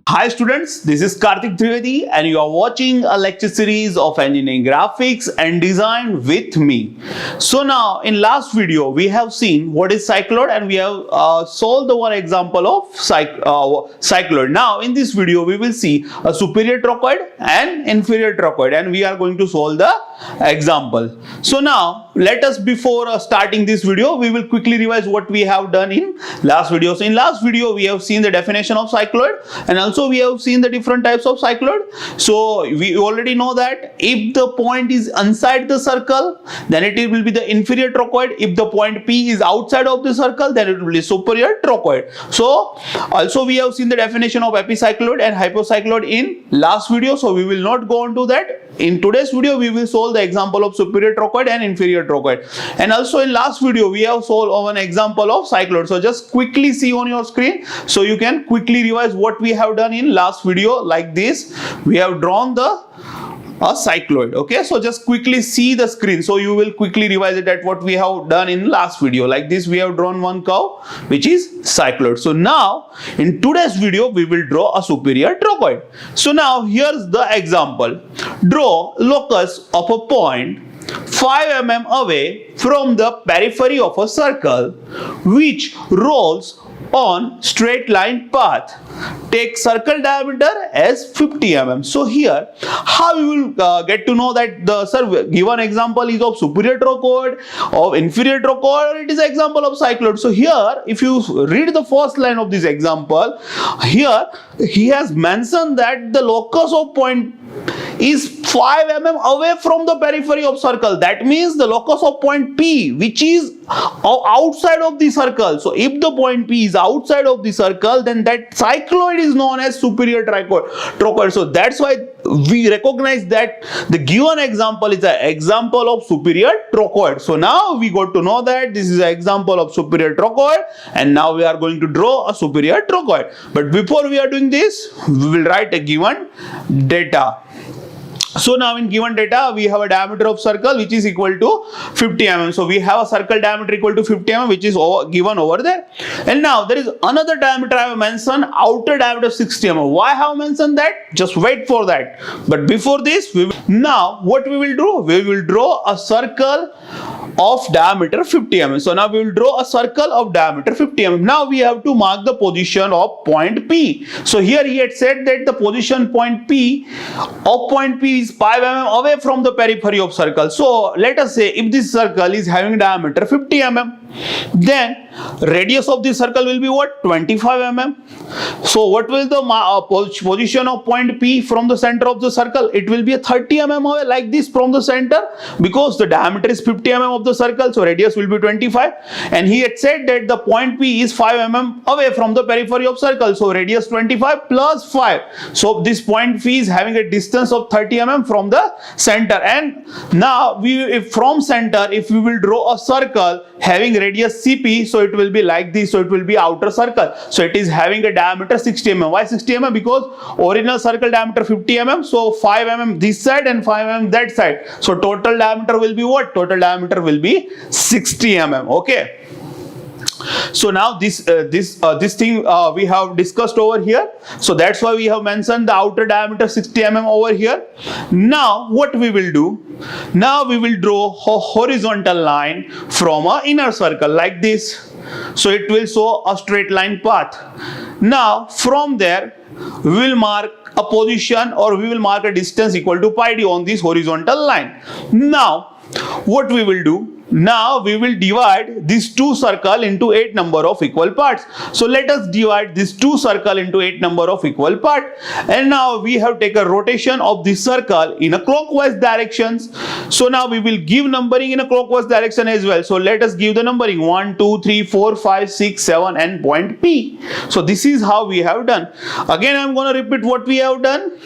Hi students, this is Karthik Trivedi and you are watching a lecture series of engineering graphics and design with me. So now in last video we have seen what is cycloid and we have solved the one example of cycloid. Now in this video we will see a superior trochoid and inferior trochoid and we are going to solve the example. So now let us, before starting this video, we will quickly revise what we have done in last video. So in last video we have seen the definition of cycloid and also we have seen the different types of cycloid. So we already know that if the point is inside the circle, then it will be the inferior trochoid. If the point P is outside of the circle, then it will be superior trochoid. So also we have seen the definition of epicycloid and hypocycloid in last video, so we will not go on to that. In today's video we will solve the example of superior trochoid and inferior trochoid, and also in last video we have solved an example of cycloid. So just quickly see on your screen so you can quickly revise what we have done in last video. Like this, we have drawn a cycloid. Okay, so just quickly see the screen so you will quickly revise it at what we have done in last video. Like this, we have drawn one curve which is cycloid. So now in today's video we will draw a superior trochoid. So now here's the example. Draw locus of a point 5 mm away from the periphery of a circle which rolls on straight line path. Take circle diameter as 50 mm. So here how you will get to know that the given example is of superior trochoid, of inferior trochoid, or it is an example of cycloid. So here if you read the first line of this example, here he has mentioned that the locus of point is 5 mm away from the periphery of circle. That means the locus of point P, which is outside of the circle. So if the point P is outside of the circle, then that cycloid is known as superior trochoid. So that's why we recognize that the given example is an example of superior trochoid. So now we got to know that this is an example of superior trochoid, and now we are going to draw a superior trochoid. But before we are doing this, we will write a given data. So now in given data we have a diameter of circle which is equal to 50 mm. So we have a circle diameter equal to 50 mm which is given over there. And now there is another diameter I have mentioned, outer diameter 60 mm. Why I have mentioned that? Just wait for that. But before this, now what we will do? We will draw a circle of diameter 50 mm. So now we will draw a circle of diameter 50 mm. Now we have to mark the position of point P. So here he had said that the position point P is 5 mm away from the periphery of circle. So let us say if this circle is having diameter 50 mm, then radius of this circle will be what? 25 mm. So what will the position of point P from the center of the circle? It will be a 30 mm away, like this, from the center, because the diameter is 50 mm of the circle, so radius will be 25. And he had said that the point P is 5 mm away from the periphery of circle, so radius 25 plus 5. So this point P is having a distance of 30 mm from the center. And now from center, if we will draw a circle having radius CP, so it will be like this. So it will be outer circle. So it is having a diameter 60 mm. Why 60 mm? Because original circle diameter 50 mm. So 5 mm this side and 5 mm that side. So total diameter will be what? Total diameter will be 60 mm. Okay. So now this thing we have discussed over here. So that's why we have mentioned the outer diameter 60 mm over here. Now what we will do? Now we will draw a horizontal line from an inner circle like this. So it will show a straight line path. Now from there we will mark a position, or we will mark a distance equal to pi d on this horizontal line. Now what we will do? Now we will divide these two circles into 8 number of equal parts. So let us divide these two circles into 8 number of equal parts. And now we have taken rotation of this circle in a clockwise directions. So now we will give numbering in a clockwise direction as well. So let us give the numbering 1, 2, 3, 4, 5, 6, 7 and point P. So this is how we have done. Again I am going to repeat what we have done.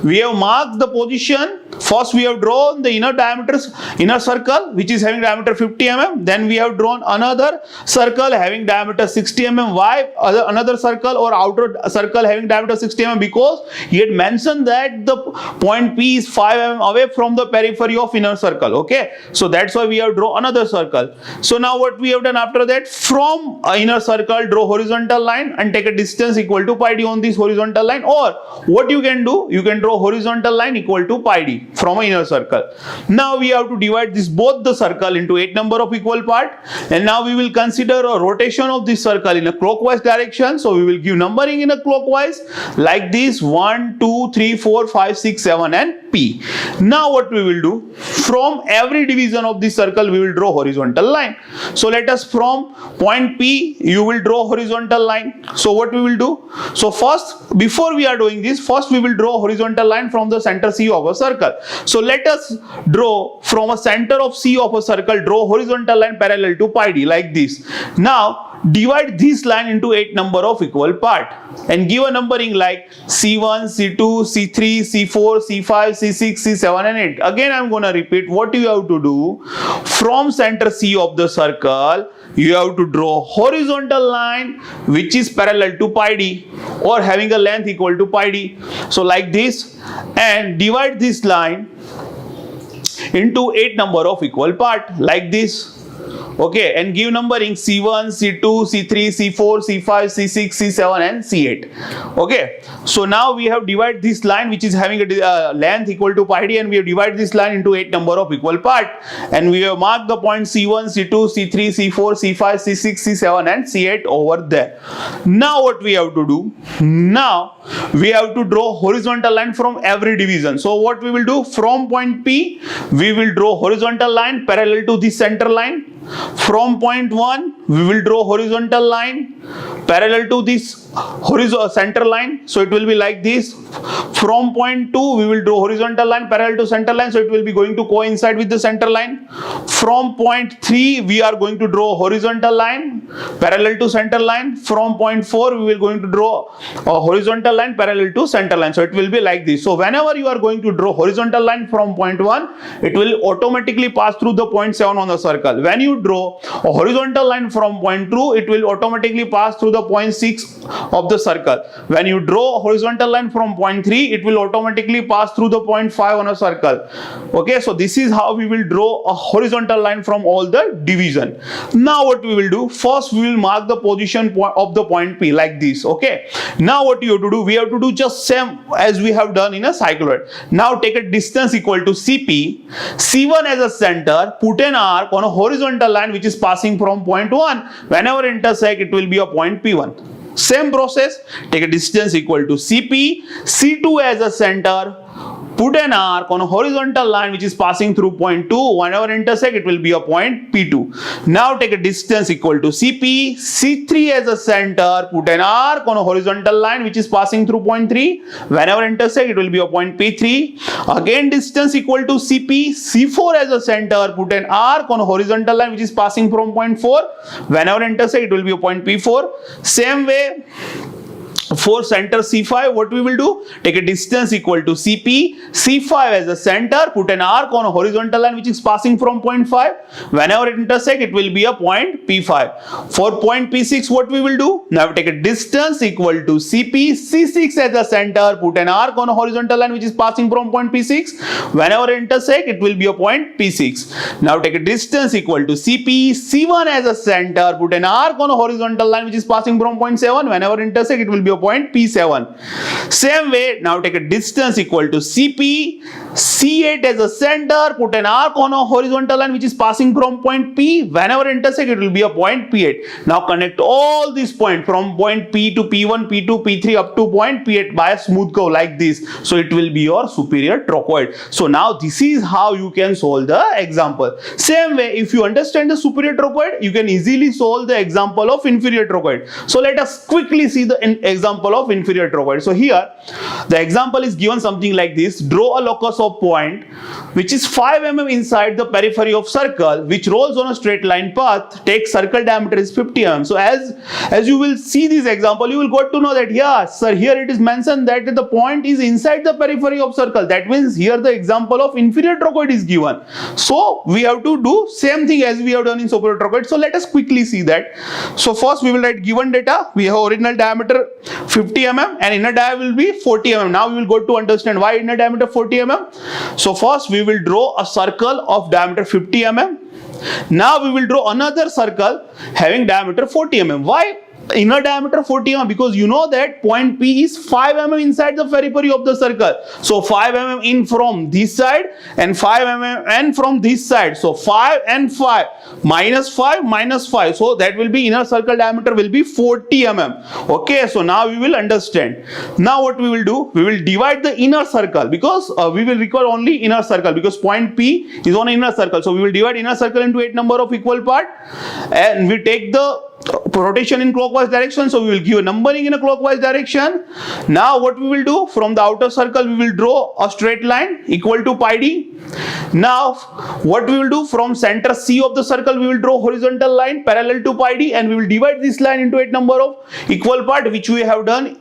We have marked the position. First we have drawn the inner circle which is having diameter 50 mm. Then we have drawn another circle having diameter 60 mm. Why another circle or outer circle having diameter 60 mm? Because he had mentioned that the point P is 5 mm away from the periphery of inner circle. Okay, so that's why we have drawn another circle. So now what we have done after that, from inner circle draw horizontal line and take a distance equal to pi d on this horizontal line. Or what you can do, you can draw horizontal line equal to pi d from an inner circle. Now we have to divide this both the circle into 8 number of equal part, and now we will consider a rotation of this circle in a clockwise direction. So we will give numbering in a clockwise like this: 1 2 3 4 5 6 7 and P. Now what we will do, from every division of this circle we will draw horizontal line. So let us, from point P you will draw horizontal line. So what we will do, so first, before we are doing this, first we will draw horizontal line from the center C of a circle. So let us draw from a center of C of a circle, draw horizontal line parallel to pi d like this. Now divide this line into 8 number of equal part and give a numbering like C1, C2, C3, C4, C5, C6, C7 and 8. Again I am going to repeat what you have to do. From center C of the circle you have to draw horizontal line which is parallel to pi d or having a length equal to pi d. So like this, and divide this line into 8 number of equal part like this. Okay, and give numbering C1, C2, C3, C4, C5, C6, C7 and C8. Okay, so now we have divided this line which is having a length equal to pi d, and we have divided this line into 8 number of equal part, and we have marked the point C1, C2, C3, C4, C5, C6, C7 and C8 over there. Now what we have to do, now we have to draw horizontal line from every division. So what we will do, from point P we will draw horizontal line parallel to the center line. From point 1 we will draw horizontal line parallel to this center line. So it will be like this. From point 2 we will draw horizontal line parallel to center line. So it will be going to coincide with the center line. From point 3 we are going to draw horizontal line parallel to center line. From point 4 we will going to draw a horizontal line parallel to center line. So it will be like this. So whenever you are going to draw horizontal line from point 1, it will automatically pass through the point 7 on the circle. When you draw a horizontal line from point 2, it will automatically pass through the point 6 of the circle. When you draw a horizontal line from point 3, it will automatically pass through the point 5 on a circle. Okay, so this is how we will draw a horizontal line from all the division. Now what we will do, first we will mark the position of the point P like this. Okay, now what you have to do, we have to do just same as we have done in a cycloid. Now take a distance equal to CP, C1 as a center, put an arc on a horizontal line which is passing from point 1. Whenever intersect, it will be a point P1. Same process, take a distance equal to CP, C2 as a center, put an arc on a horizontal line which is passing through point 2. Whenever intersect, it will be a point P2. Now take a distance equal to CP, C3 as a center, put an arc on a horizontal line which is passing through point 3. Whenever intersect, it will be a point P3. Again distance equal to CP, C4 as a center, put an arc on a horizontal line which is passing from point 4. Whenever intersect, it will be a point P4. Same way, for center C5, what we will do, take a distance equal to CP, C5 as a center, put an arc on a horizontal line which is passing from point 5. Whenever it intersect, it will be a point P5. For point P6, what we will do, now take a distance equal to CP, C6 as a center, put an arc on a horizontal line which is passing from point P6. Whenever it intersect, it will be a point P6. Now take a distance equal to CP, C1 as a center, put an arc on a horizontal line which is passing from point 7. Whenever intersect, it will be a point P7. Same way, now take a distance equal to CP, C8 as a center, put an arc on a horizontal line which is passing from point P. Whenever intersect, it will be a point P8. Now connect all these points from point P to P1, P2, P3 up to point P8 by a smooth curve like this. So it will be your superior trochoid. So now this is how you can solve the example. Same way, if you understand the superior trochoid, you can easily solve the example of inferior trochoid. So let us quickly see the example example of inferior trochoid. So here the example is given something like this. Draw a locus of point which is 5 mm inside the periphery of circle, which rolls on a straight line path. Take circle diameter is 50 mm. So as you will see this example, you will got to know that, yeah sir, here it is mentioned that the point is inside the periphery of circle. That means here the example of inferior trochoid is given. So we have to do same thing as we have done in superior trochoid. So let us quickly see that. So first we will write given data. We have original diameter 50 mm and inner diameter will be 40 mm. Now we will go to understand why inner diameter 40 mm. So first we will draw a circle of diameter 50 mm. Now we will draw another circle having diameter 40 mm. Why inner diameter 40 mm? Because you know that point P is 5 mm inside the periphery of the circle. So 5 mm in from this side and 5 mm and from this side. So 5 and 5 minus 5 minus 5. So that will be inner circle diameter will be 40 mm. Okay, so now we will understand. Now what we will do? We will divide the inner circle because we will require only inner circle because point P is on inner circle. So we will divide inner circle into 8 number of equal part and we take the rotation in clockwise direction. So we will give a numbering in a clockwise direction. Now what we will do, from the outer circle we will draw a straight line equal to pi d. Now what we will do, from center C of the circle we will draw horizontal line parallel to pi d and we will divide this line into 8 number of equal part, which we have done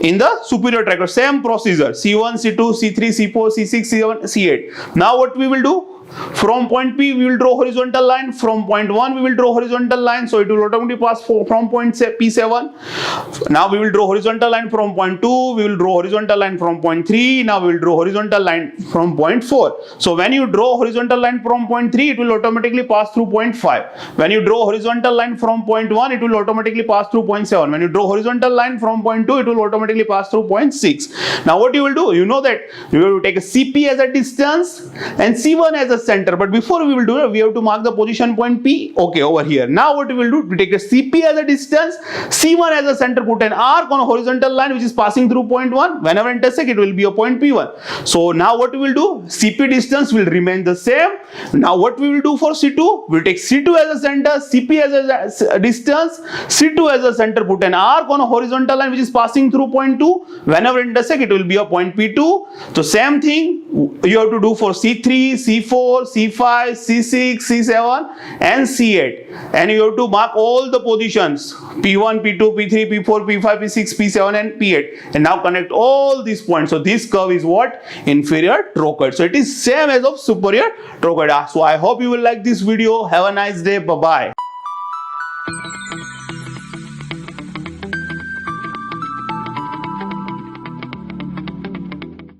in the superior trochoid. Same procedure, C1, C2, C3, C4, C6, C7, C8. Now what we will do, from point P we will draw horizontal line, from point 1 we will draw horizontal line, so it will automatically pass from point P7. Now we will draw horizontal line from point 2, we will draw horizontal line from point 3, now we will draw horizontal line from point 4. So when you draw horizontal line from point 3, it will automatically pass through point 5. When you draw horizontal line from point 1, it will automatically pass through point 7. When you draw horizontal line from point 2, it will automatically pass through point 6. Now what you will do, you know that you will take a CP as a distance and C1 as a center, but before we will do it, we have to mark the position point P. Okay, over here. Now what we will do, we take a CP as a distance, C1 as a center, put an arc on a horizontal line which is passing through point 1. Whenever intersect, it will be a point P1. So now what we will do, CP distance will remain the same. Now what we will do for C2, we will take C2 as a center, CP as a distance, C2 as a center, put an arc on a horizontal line which is passing through point 2. Whenever intersect, it will be a point P2. So same thing you have to do for C3, C4, C5, C6, C7 and C8, and you have to mark all the positions P1, P2, P3, P4, P5, P6, P7 and P8, and now connect all these points. So this curve is what? Inferior trochoid. So it is same as of superior trochoid. So I hope you will like this video. Have a nice day. Bye bye.